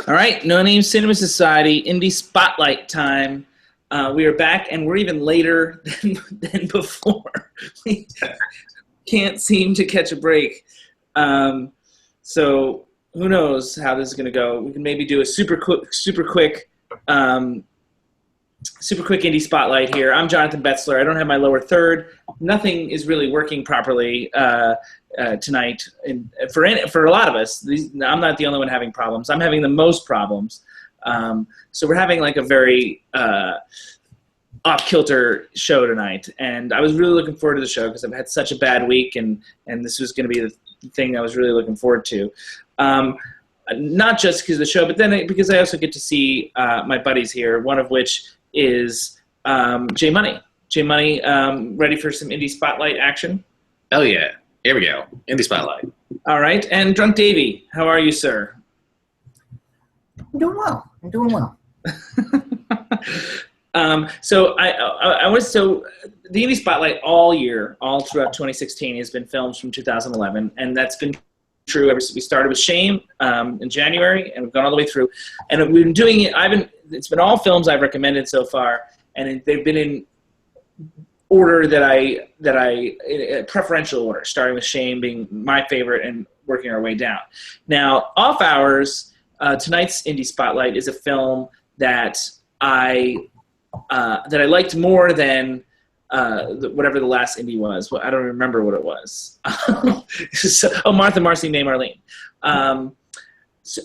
All right, No Name Cinema Society, Indie Spotlight time. We are back, and we're even later than before. We can't seem to catch a break. So who knows how this is going to go? We can maybe do a super quick indie spotlight here. I'm Jonathan Betzler. I don't have my lower third. Nothing is really working properly tonight. And for a lot of us, I'm not the only one having problems. I'm having the most problems. So we're having like a very off-kilter show tonight. And I was really looking forward to the show because I've had such a bad week, and this was going to be the thing I was really looking forward to. Not just because of the show, but then because I also get to see my buddies here, one of which is J Money. J Money, ready for some indie spotlight action? Oh yeah, here we go. Indie spotlight. All right, and Drunk Davey, how are you, sir? I'm doing well. So so the indie spotlight all year, all throughout 2016, has been films from 2011, and that's been true ever since we started with Shame in January, and we've gone all the way through. And we've been doing it. It's been all films I've recommended so far, and they've been in order that I preferential order, starting with Shame being my favorite and working our way down. Now, Off Hours, tonight's indie spotlight is a film that I liked more than whatever the last indie was. Well, I don't remember what it was. Martha, Marcy, May, Marlene.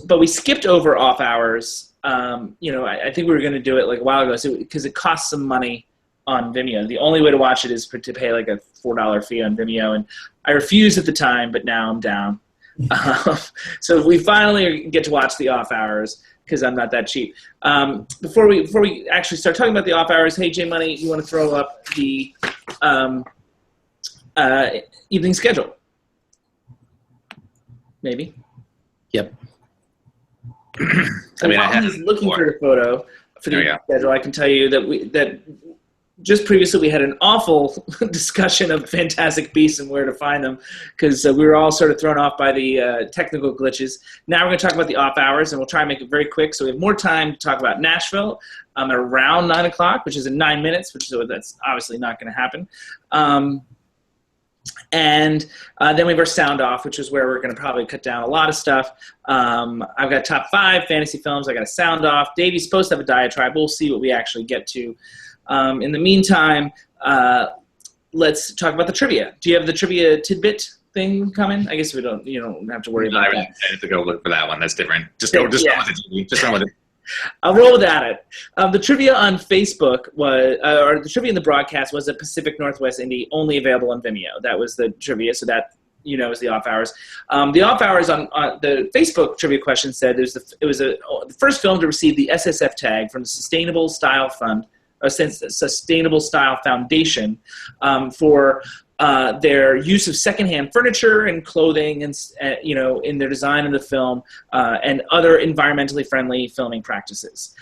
But we skipped over Off Hours. I think we were going to do it like a while ago because it costs some money on Vimeo. The only way to watch it is to pay like a $4 fee on Vimeo, and I refused at the time, but now I'm down. So we finally get to watch the Off Hours because I'm not that cheap. Before we actually start talking about the Off Hours, hey, J Money, you want to throw up the evening schedule? Maybe. Yep. While he's looking for the photo for the evening schedule, I can tell you that just previously we had an awful discussion of Fantastic Beasts and where to find them because we were all sort of thrown off by the technical glitches. Now we're going to talk about the Off Hours, and we'll try and make it very quick so we have more time to talk about Nashville at around 9 o'clock, which is in 9 minutes, that's obviously not going to happen. And then we have our Sound Off, which is where we're going to probably cut down a lot of stuff. I've got top 5 fantasy films. I got a Sound Off. Davey's supposed to have a diatribe. We'll see what we actually get to. In the meantime, let's talk about the trivia. Do you have the trivia tidbit thing coming? I guess you don't have to worry about that. I have to go look for that one. That's different. Just run with it. Just run with it. I'll roll with it. The trivia on Facebook or the trivia in the broadcast was a Pacific Northwest indie only available on Vimeo. That was the trivia, so that is the Off Hours. The Off Hours on the Facebook trivia question said it was the first film to receive the SSF tag from the Sustainable Style Fund. Sustainable Style Foundation for their use of secondhand furniture and clothing and in their design of the film and other environmentally friendly filming practices.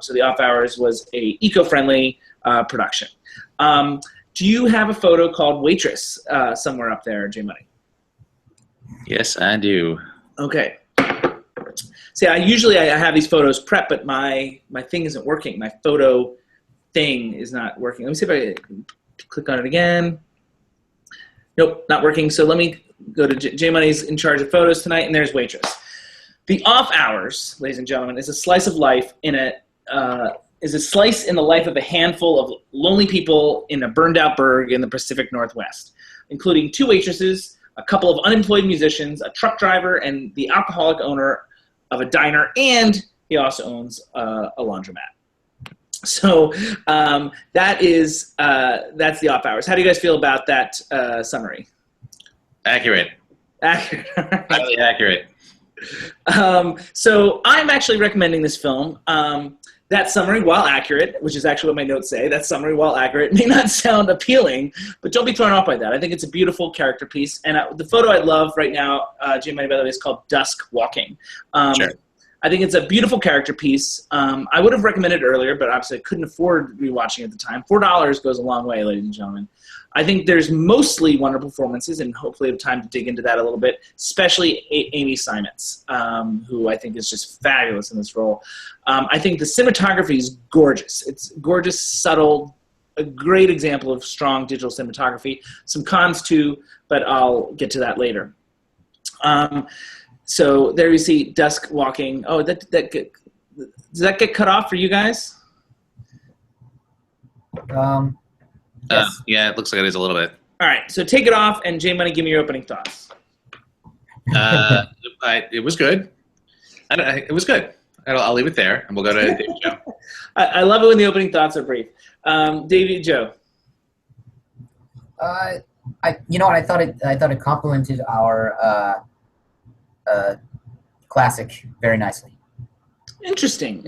So the Off Hours was a eco-friendly production. Do you have a photo called Waitress somewhere up there, J Money? Yes, I do. Okay. See, I usually have these photos prepped, but my thing isn't working. My photo thing is not working. Let me see if I click on it again. Nope, not working. So let me go to J Money's in charge of photos tonight, and there's Waitress. The Off Hours, ladies and gentlemen, is a slice of life slice in the life of a handful of lonely people in a burned-out burg in the Pacific Northwest, including 2 waitresses, a couple of unemployed musicians, a truck driver, and the alcoholic owner of a diner, and he also owns a laundromat. So that's the Off Hours. How do you guys feel about that summary? Accurate. Highly accurate. So I'm actually recommending this film. That summary, while accurate, which is actually what my notes say, that summary, while accurate, may not sound appealing, but don't be thrown off by that. I think it's a beautiful character piece. And the photo I love right now, Jim, by the way, is called Dusk Walking. Sure. I think it's a beautiful character piece. I would have recommended it earlier, but obviously I couldn't afford rewatching at the time. $4 goes a long way, ladies and gentlemen. I think there's mostly wonderful performances, and hopefully have time to dig into that a little bit, especially Amy Simons, who I think is just fabulous in this role. I think the cinematography is gorgeous. It's gorgeous, subtle, a great example of strong digital cinematography. Some cons too, but I'll get to that later. So there you see Dusk walking. Oh, does that get cut off for you guys? Yes. Yeah, it looks like it is a little bit. All right, so take it off, and J Money, give me your opening thoughts. It was good. It was good. I'll leave it there, and we'll go to David Joe. I love it when the opening thoughts are brief. David Joe. You know what? I thought it complemented our classic very nicely. Interesting.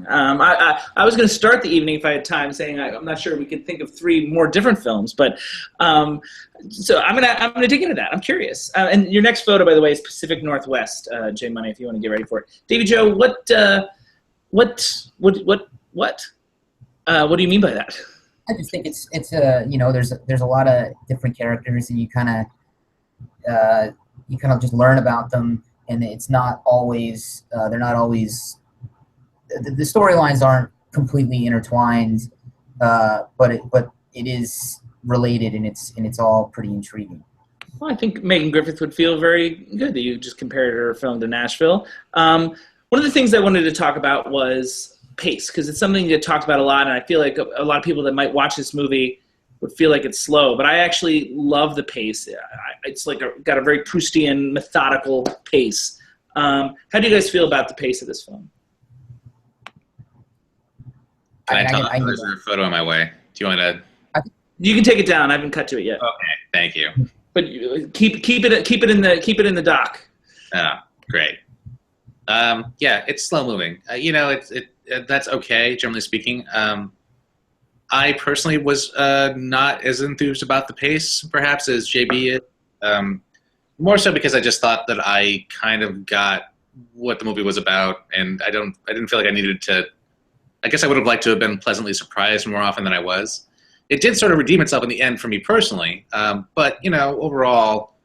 I was going to start the evening if I had time, saying I'm not sure we could think of 3 more different films, but so I'm gonna dig into that. I'm curious. And your next photo, by the way, is Pacific Northwest. J Money, if you want to get ready for it. David Joe, what do you mean by that? I just think it's you know, there's a lot of different characters, and you kind of just learn about them, and it's not always they're not always the storylines aren't completely intertwined, but it is related, and it's all pretty intriguing. Well, I think Megan Griffith would feel very good that you just compared her film to Nashville. One of the things I wanted to talk about was pace, because it's something you talked about a lot, and I feel like a lot of people that might watch this movie would feel like it's slow, but I actually love the pace. It's like got a very Proustian, methodical pace. How do you guys feel about the pace of this film? Can I tell there's a photo on my way? Do you want to? You can take it down. I haven't cut to it yet. Okay, thank you. But keep it in the dock. Oh, great. Yeah, it's slow moving. You know, that's okay, generally speaking. I personally was not as enthused about the pace, perhaps, as JB is. More so because I just thought that I kind of got what the movie was about, and I didn't feel like I needed to. I guess I would have liked to have been pleasantly surprised more often than I was. It did sort of redeem itself in the end for me personally, but you know, overall,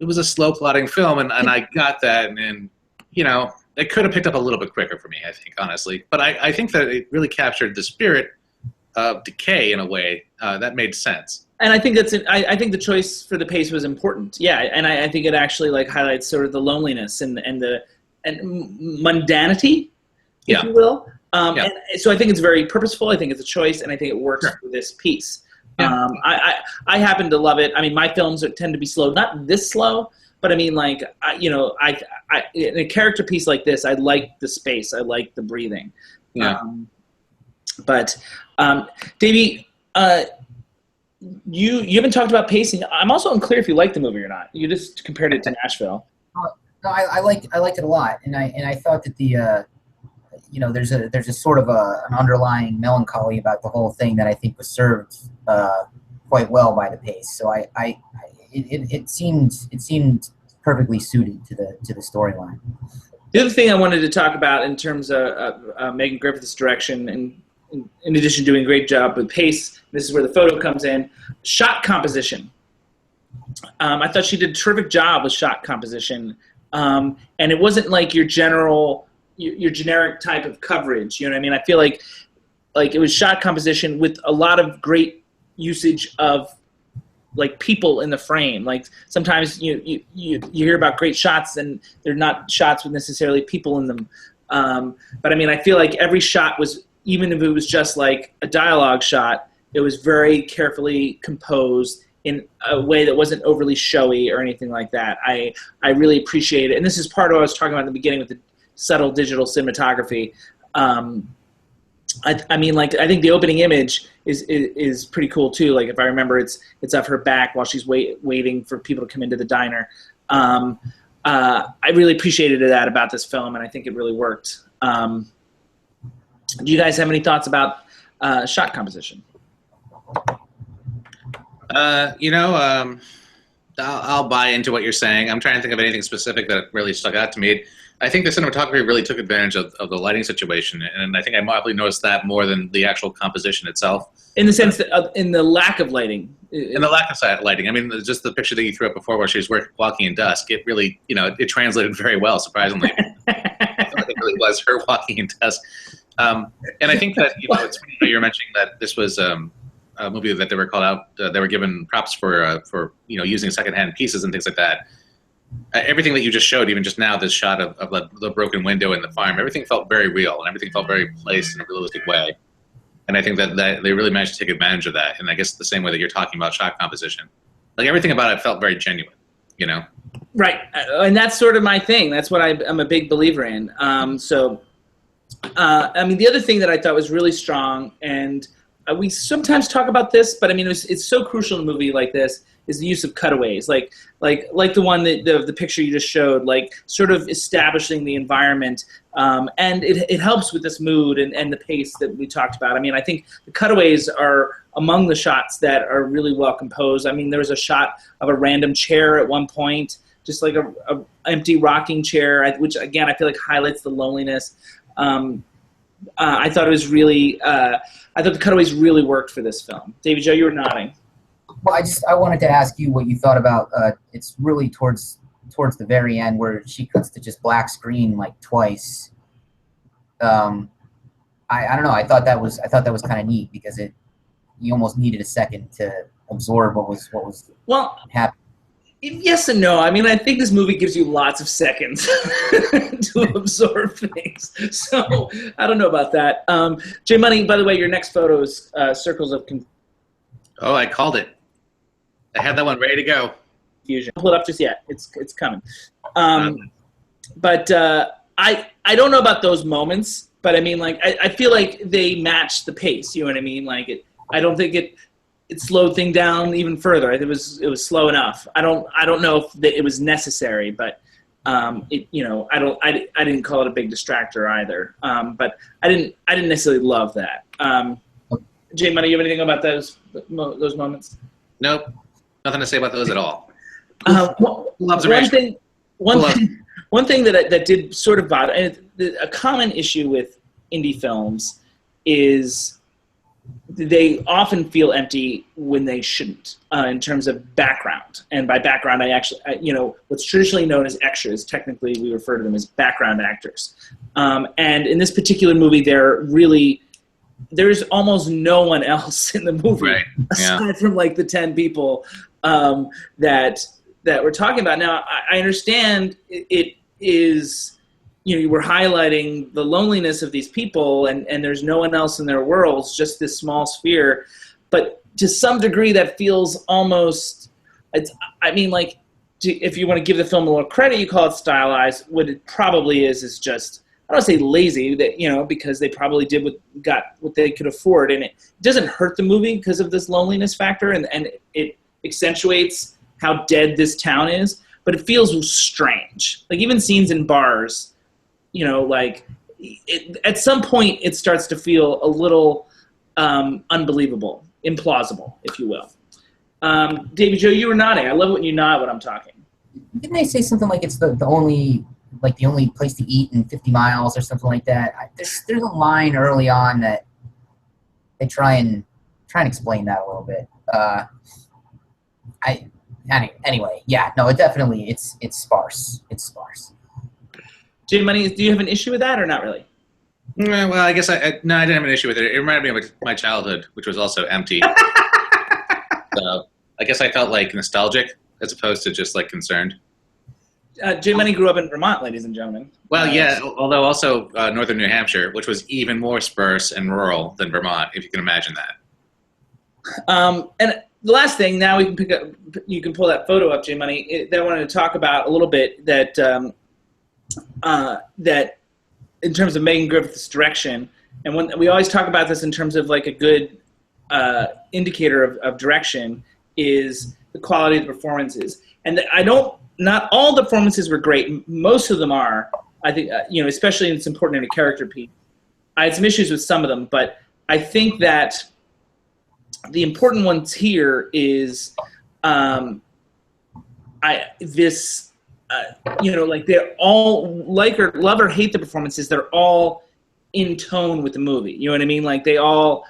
it was a slow plotting film, and I got that, and you know, it could have picked up a little bit quicker for me, I think, honestly. But I think that it really captured the spirit of decay in a way that made sense. And I think I think the choice for the pace was important. Yeah, and I think it actually like highlights sort of the loneliness and mundanity, if you will. And so I think it's very purposeful. I think it's a choice, and I think it works for this piece. Yeah. I happen to love it. I mean, my films tend to be slow, not this slow, but I mean, like, in a character piece like this, I like the space. I like the breathing. Yeah. Davey, you haven't talked about pacing. I'm also unclear if you like the movie or not. You just compared it to Nashville. No, I liked it a lot, and I thought that the there's a sort of an underlying melancholy about the whole thing that I think was served quite well by the pace. So it seemed perfectly suited to the storyline. The other thing I wanted to talk about in terms of Megan Griffith's direction, and in addition to doing a great job with pace, this is where the photo comes in, shot composition. I thought she did a terrific job with shot composition, and it wasn't like your generic type of coverage. You know what I mean? I feel like it was shot composition with a lot of great usage of like people in the frame. Like sometimes you hear about great shots and they're not shots with necessarily people in them. But I mean, I feel like every shot was, even if it was just like a dialogue shot, it was very carefully composed in a way that wasn't overly showy or anything like that. I really appreciate it. And this is part of what I was talking about in the beginning with the subtle digital cinematography. I mean, like, I think the opening image is pretty cool too. Like, if I remember, it's of her back while she's waiting for people to come into the diner. I really appreciated that about this film, and I think it really worked. Do you guys have any thoughts about shot composition? I'll buy into what you're saying. I'm trying to think of anything specific that really stuck out to me. I think the cinematography really took advantage of the lighting situation, and I think I probably noticed that more than the actual composition itself. In the sense that, in the lack of lighting. And the lack of lighting. I mean, just the picture that you threw up before where she was walking in dusk, it really, it translated very well, surprisingly. It really was her walking in dusk. And I think that, it's funny that you're mentioning that this was a movie that they were called out, they were given props for using secondhand pieces and things like that. Everything that you just showed, even just now, this shot of the broken window in the farm, everything felt very real and everything felt very placed in a realistic way. And I think that they really managed to take advantage of that. And I guess the same way that you're talking about shot composition, like everything about it felt very genuine, Right. And that's sort of my thing. That's what I'm a big believer in. I mean, the other thing that I thought was really strong, and we sometimes talk about this, but I mean, it's so crucial in a movie like this, is the use of cutaways, like the one that the picture you just showed, like sort of establishing the environment, and it helps with this mood and the pace that we talked about. I mean, I think the cutaways are among the shots that are really well composed. I mean, there was a shot of a random chair at one point, just like a empty rocking chair, which again I feel like highlights the loneliness. I thought it was really. I thought the cutaways really worked for this film. David Joe, you were nodding. Well, I wanted to ask you what you thought about. It's really towards the very end where she cuts to just black screen like twice. I don't know. I thought that was kind of neat because you almost needed a second to absorb what was happening. Yes and no. I mean, I think this movie gives you lots of seconds to absorb things. So I don't know about that. J Money, by the way, your next photo is Circles of Oh, I called it. I had that one ready to go. Confusion. Don't pull it up just yet. It's coming. But I don't know about those moments. But I mean, like I feel like they match the pace. You know what I mean? Like I don't think it slowed things down even further. It was slow enough. I don't know if it was necessary, but I didn't call it a big distractor either. But I didn't necessarily love that. Jay Money, you have anything about those moments? Nope, nothing to say about those at all. One thing that did sort of bother, and a common issue with indie films is they often feel empty when they shouldn't, in terms of background. And by background, what's traditionally known as extras, technically we refer to them as background actors. And in this particular movie, there's almost no one else in the movie, right. Aside from like the 10 people that we're talking about. Now, I understand it is, you were highlighting the loneliness of these people and there's no one else in their worlds, just this small sphere. But to some degree that feels almost, if you want to give the film a little credit, you call it stylized. What it probably is just, I don't want to say lazy, that because they probably did what they could afford, and it doesn't hurt the movie because of this loneliness factor, and it accentuates how dead this town is. But it feels strange, like even scenes in bars. At some point it starts to feel a little unbelievable, implausible, if you will. David Joe, you were nodding. I love when you nod when I'm talking. Didn't they say something like it's the only place to eat in 50 miles or something like that? There's a line early on that they try and explain that a little bit. Anyway, yeah, no, it's sparse. It's sparse. J Money, do you have an issue with that or not really? Well, I guess I didn't have an issue with it. It reminded me of my childhood, which was also empty. So I guess I felt like nostalgic as opposed to just like concerned. J Money grew up in Vermont, ladies and gentlemen. Well, yeah, although also northern New Hampshire, which was even more sparse and rural than Vermont, if you can imagine that. And the last thing, now we can you can pull that photo up, J Money, that I wanted to talk about a little bit, that in terms of Megan Griffith's direction, and when we always talk about this in terms of like a good indicator of direction, is the quality of the performances. And not all the performances were great. Most of them are. I think, especially it's important in a character piece. I had some issues with some of them, but I think that the important ones here is this like they're all like or love or hate the performances. They're all in tone with the movie. You know what I mean? Like they all,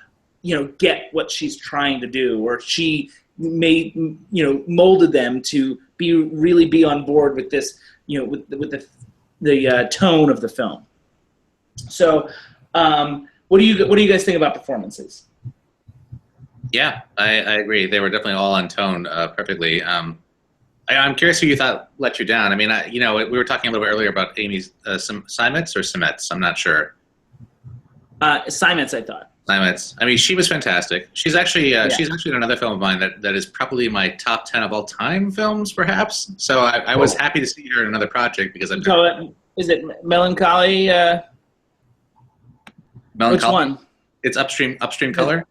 get what she's trying to do, or she molded them to really be on board with this, with the tone of the film. So, what do you guys think about performances? Yeah, I agree. They were definitely all on tone perfectly. I'm curious who you thought let you down. I mean, we were talking a little bit earlier about Amy's Simets or Simets. I'm not sure. Simets, I thought. Simets. I mean, she was fantastic. She's actually in another film of mine that is probably my top 10 of all time films, perhaps. So I was happy to see her in another project because is it Melancholy? Which one? It's Upstream Color.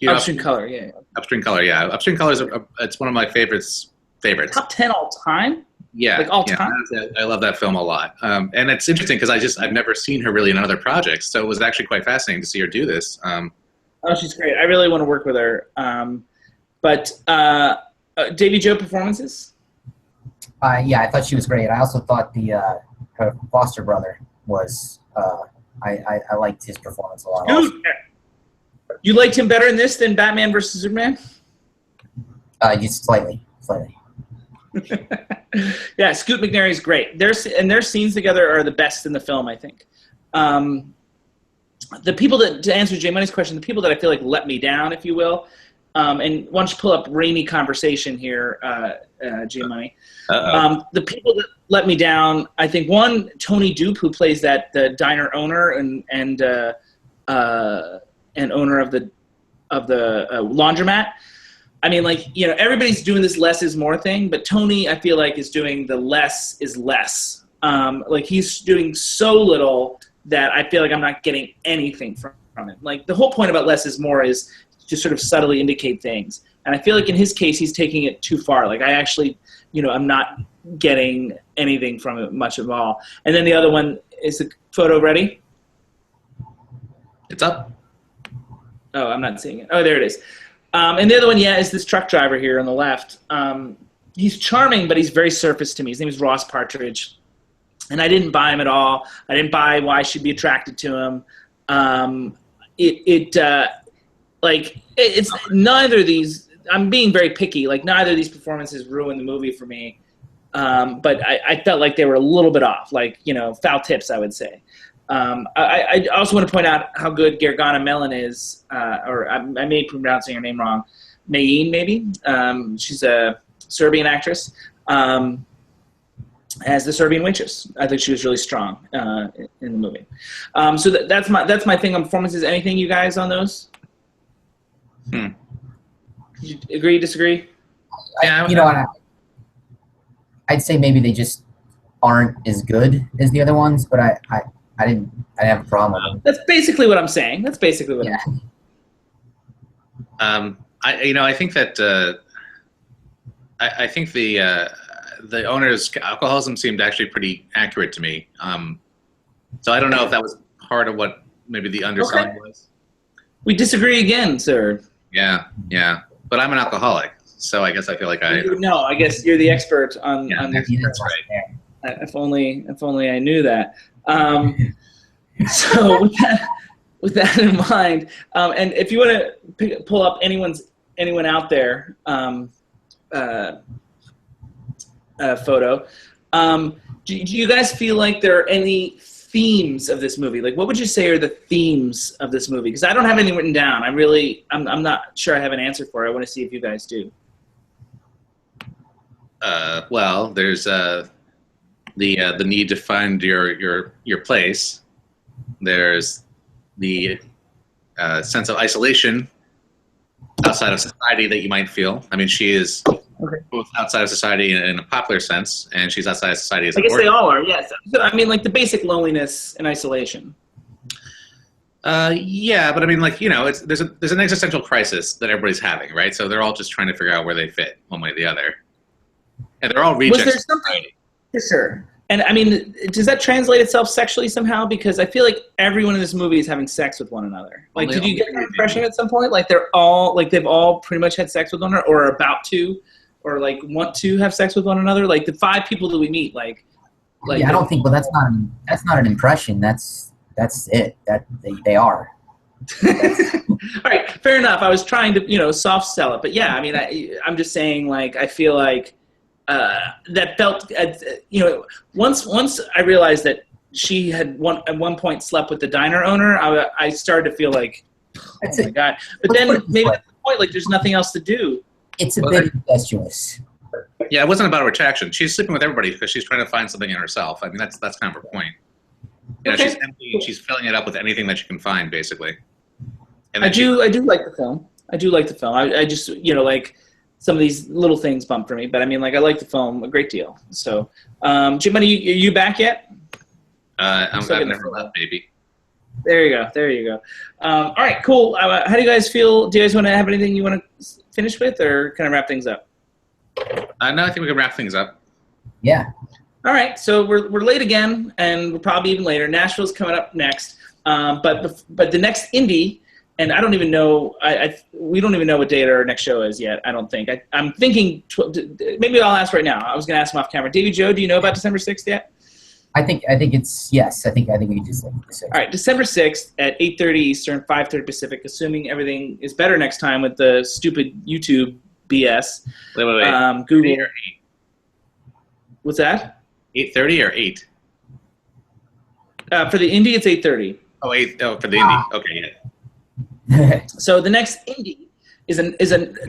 Upstream Color, yeah. Upstream Color, yeah. Upstream Color it's one of my favorites. Top 10 all time? Yeah, like all time. I love that film a lot, and it's interesting because I've never seen her really in other projects, so it was actually quite fascinating to see her do this. She's great. I really want to work with her. But Davy Joe performances? Yeah, I thought she was great. I also thought her foster brother was. I liked his performance a lot. You liked him better in this than Batman versus Superman? Just slightly. Yeah, Scoot McNairy's great. Their scenes together are the best in the film, I think. The people to answer Jay Money's question, the people that I feel like let me down, if you will, and why don't you pull up rainy conversation here, Jay Money. The people that let me down, I think one, Tony Dupe, who plays the diner owner and owner of the laundromat. I mean, everybody's doing this less is more thing, but Tony, I feel like, is doing the less is less. He's doing so little that I feel like I'm not getting anything from it. Like, the whole point about less is more is to sort of subtly indicate things. And I feel like in his case, he's taking it too far. Like, I actually, I'm not getting anything from it much at all. And then the other one, is the photo ready? It's up. Oh, I'm not seeing it. Oh, there it is. And the other one, is this truck driver here on the left. He's charming, but he's very surface to me. His name is Ross Partridge. And I didn't buy him at all. I didn't buy why she'd be attracted to him. It's neither of these, I'm being very picky, neither of these performances ruined the movie for me. But I felt like they were a little bit off, foul tips, I would say. I also want to point out how good Gergana Melon is, or I may be pronouncing her name wrong, Mayeen maybe. She's a Serbian actress, as the Serbian waitress. I think she was really strong in the movie. So that's my thing on performances. Anything, you guys, on those? Did you agree, disagree? I'd say maybe they just aren't as good as the other ones, but I didn't have a problem with them. That's basically what I'm saying. I'm saying. I think that I think the owner's alcoholism seemed actually pretty accurate to me. So I don't know if that was part of what maybe the underselling was. We disagree again, sir. Yeah. But I'm an alcoholic, so I guess I feel like No, I guess you're the expert on this. That's right. If only I knew that. So with that in mind, and if you want to pull up anyone out there photo, do you guys feel like there are any themes of this movie? What would you say are the themes of this movie? Because I don't have anything written down. I'm not sure I have an answer for it. I want to see if you guys do. Well, there's the need to find your place. There's the sense of isolation outside of society that you might feel. I mean, she is both outside of society in a popular sense, and she's outside of society as I guess they all are, yes. I mean, the basic loneliness and isolation. Yeah, but I mean, there's an existential crisis that everybody's having, right? So they're all just trying to figure out where they fit, one way or the other. And they're all rejects. Was there something? For sure. And I mean, does that translate itself sexually somehow? Because I feel like everyone in this movie is having sex with one another. Did you get that impression at some point? They've all pretty much had sex with one another, or are about to, or like want to have sex with one another. Like the 5 people that we meet, like yeah, I don't think. Well, that's not an impression. That's it. That they are. All right, fair enough. I was trying to, soft sell it, but yeah, I mean, I'm just saying, like, I feel like that felt, once I realized that she had at one point slept with the diner owner, I started to feel like, oh my god. But then maybe at the point, like, there's nothing else to do. It's a bit incestuous. Yeah, it wasn't about her attraction. She's sleeping with everybody because she's trying to find something in herself. I mean, that's kind of her point. Okay. She's empty and she's filling it up with anything that she can find, basically. And I do like the film. I do like the film. I just, like, some of these little things bump for me. But, I mean, like, I like the film a great deal. So, Jim, are you back yet? I've never left, baby. There you go. All right, cool. How do you guys feel? Do you guys want to have anything you want to finish with, or kind of wrap things up? No, I think we can wrap things up. Yeah. All right, so we're late again, and we're probably even later. Nashville's coming up next, but the next indie, and I don't even know. We don't even know what date our next show is yet. I don't think. I'm thinking. Maybe I'll ask right now. I was going to ask him off camera. Davey Joe, do you know about December 6th yet? I think it's yes. I think we just like All right, December 6th at 8:30 Eastern, 5:30 Pacific. Assuming everything is better next time with the stupid YouTube BS. Wait. Google. What's that? 8:30 or 8? For the indie, it's 8:30. Oh, 8. Oh, for the indie. Okay, yeah. So the next indie is a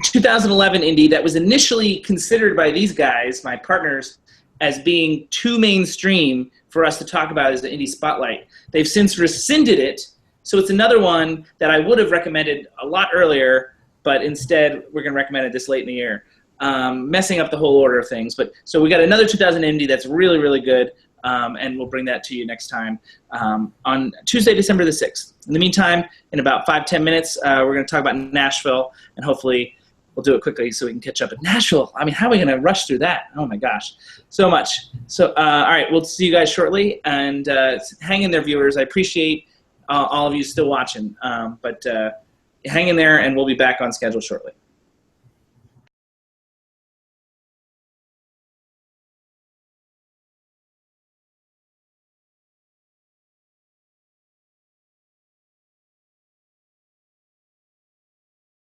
2011 indie that was initially considered by these guys, my partners, as being too mainstream for us to talk about as the indie spotlight. They've since rescinded it, so it's another one that I would have recommended a lot earlier, but instead we're going to recommend it this late in the year, messing up the whole order of things. But so we got another 2000 indie that's really, really good, and we'll bring that to you next time on Tuesday, December the 6th. In the meantime, in about 5-10 minutes, we're going to talk about Nashville, and hopefully we'll do it quickly so we can catch up at Nashville. I mean, how are we going to rush through that? Oh, my gosh. So much. So, all right, we'll see you guys shortly. And hang in there, viewers. I appreciate all of you still watching. But hang in there, and we'll be back on schedule shortly.